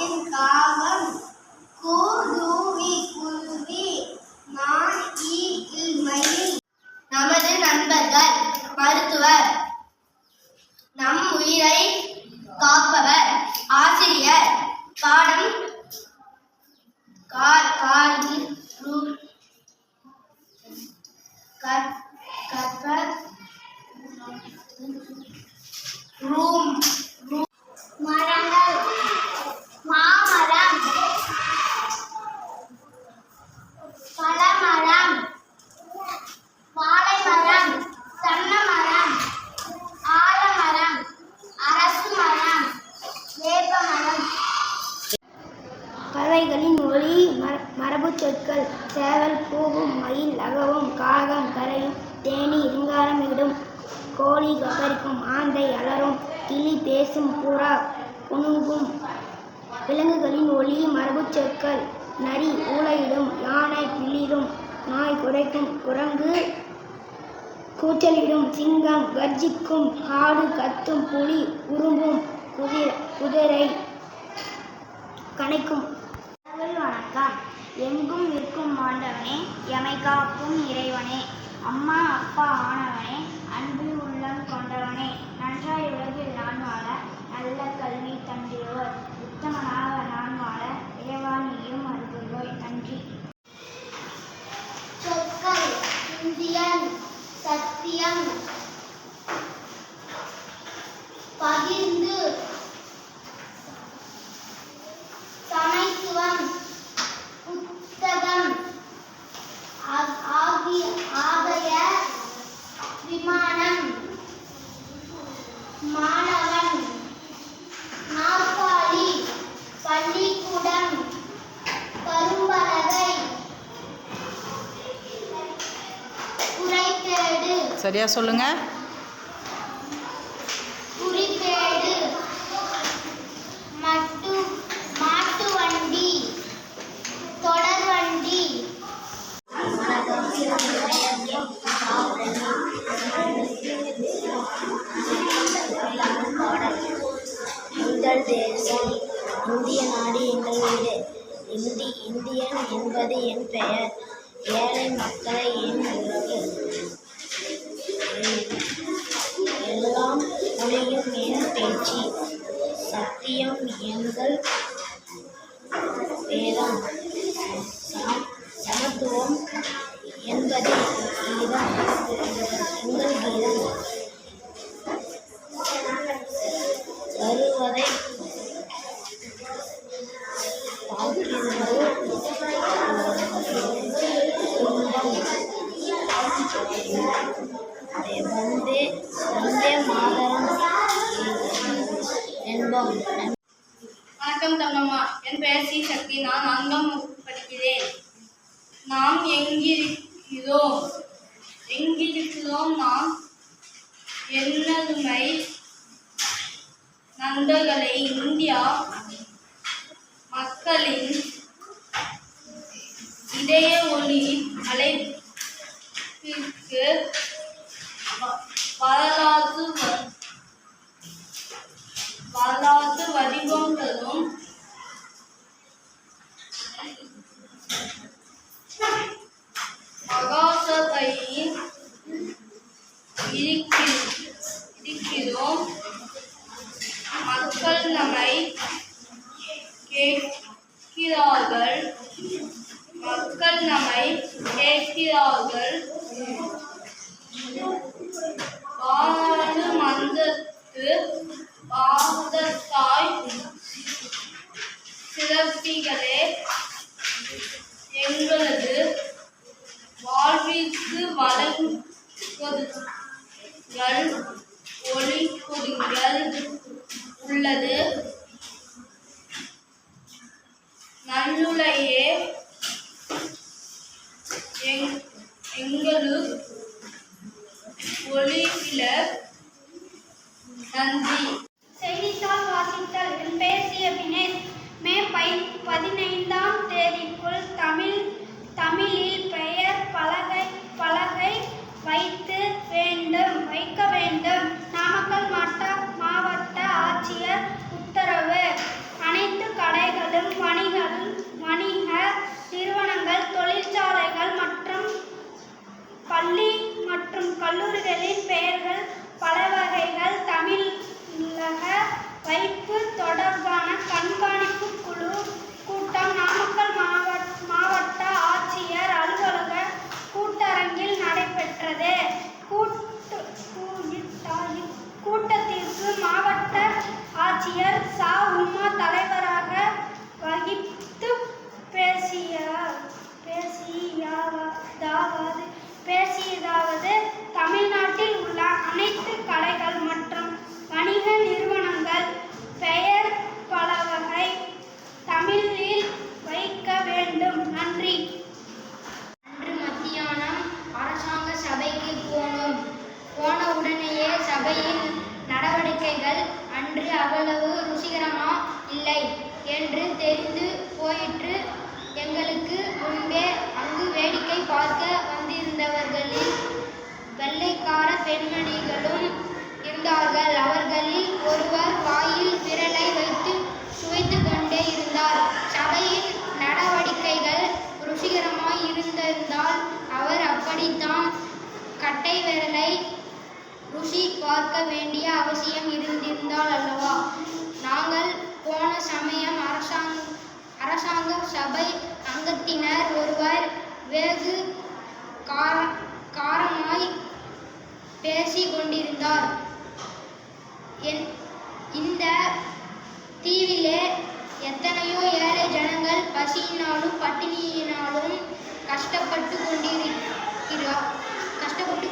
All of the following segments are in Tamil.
என் காகம் கூடுவி குருவி நான் இல் மயில். நமது நண்பர்கள் மருத்துவர், நம் உயிரை காப்பவர் ஆசிரியர், பாடம் ரூம். மரங்கள் மாமரம், பழமரம், வாழைமரம், தென்னைமரம், ஆலமரம், அரசு மரம், வேப்பமரம். பறவைகளின் ஒலி மரபு சொற்கள்: சேவல் கூவும், மயில் அகவும், காகம் கரையும், தேனி ரீங்காரம் இடும், கோழி கொக்கரிக்கும், ஆந்தை அலறும், கிளி பேசும், புறா குணுங்கும். விலங்குகளின் ஒலி மரபு சொற்கள்: நரி ஊளையிடும், யானை பிளிரும், நாய் குரைக்கும், குரங்கு கூச்சலிடும், சிங்கம் கர்ஜிக்கும், ஆடு கத்தும், புலி உருமும், குதிரை கனைக்கும். வணக்கம். எங்கும் இருக்கும் ஆண்டவனே, எமை காக்கும் இறைவனே, அம்மா அப்பா ஆனவனே, அன்பு உள்ளம் கொண்டவனே, நன்றாய் உலகில் நான் வாழ நல்ல கல்வி தந்திடுவோய், உத்தமனாக நான் வாழ இறைவா நீயும் அருள்வாய். நன்றி. சொற்கள்: இந்தியன், சத்தியம், பகிர்ந்து, சமத்துவம், புத்தகம், ஆபய, விமானம், மாணவன், நாற்காலி, பள்ளிக்கூடம், கரும்பலகை, குறைப்பேடு. சரியா சொல்லுங்க. குறிப்பேடு, மாட்டு வண்டி, தொடர்வண்டி. எங்கள் தேசம் இந்திய நாடு எங்கள் வீடு. இந்தியன் என்பது என் பெயர். ஏழை மக்களை என் உறவு. எல்லாம் மொழியும் என் பேச்சு. சத்தியம் எங்கள் வேதம். சமத்துவம் என்பது கீதம், எங்கள் கீதம். வருவதை பார்க்கிறது வந்தே மாதரம் என்போம். வணக்கம் தங்கம்மா. என் பெயர் சி சக்தி. நான் 4ஆம் வகுப்பு படிக்கிறேன். நாம் எங்கிருக்கிறோம் நாம் என்னதுமை நண்பர்களை இந்தியா மக்களின் இதய ஒளி அழைப்பிற்கு வரலாற்று வடிவம் தரும் மகாசபையில் இருக்கிறோம். மக்கள் நம்மை கேட்கிறார்கள். பாராளுமன்றத்து பாதத்தாய் சிறப்பிகளே, எங்களது வாழ்விற்கு வழங்குங்கள் ஒளி கொடுங்கள் உள்ளது. நல்லுலையே எங்களு ஒளிவில. நன்றி. செய்தித்தாள் வாசித்தல். என் பெயர் சி. அபினேஷ். மே 15ஆம் தேதிக்குள் தமிழில் பெயர் பலகை வைக்க வேண்டும். நாமக்கல் மாவட்ட ஆட்சியர் உத்தரவு. அனைத்து கடை என்று தெரிந்து போயிற்று. எங்களுக்கு முன்பே அங்கு வேடிக்கை பார்க்க வந்திருந்தவர்களில் வெள்ளைக்கார பெண்மணிகளும் இருந்தார்கள். அவர்களில் ஒருவர் வாயில் விரலை வைத்து சுவைத்துக் கொண்டே இருந்தார். சபையின் நடவடிக்கைகள் ருசிகரமாய் இருந்திருந்தால் அவர் அப்படித்தான் கட்டை விரலை ருசி பார்க்க வேண்டிய அவசியம் இருந்திருந்தால் அல்லவா? நாங்கள் போன சமயம் அரசாங்க சபை அங்கத்தினர் ஒருவர் வெகு காரமாய் பேசிக் கொண்டிருந்தார். இந்த தீவிலே எத்தனையோ ஏழை ஜனங்கள் பசியினாலும் பட்டினியினாலும் கஷ்டப்பட்டு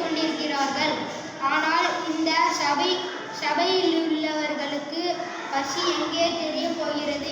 கொண்டிருக்கிறார்கள். ஆனால் இந்த சபையிலுள்ளவர்களுக்கு பசி எங்கே தெரிய போகிறது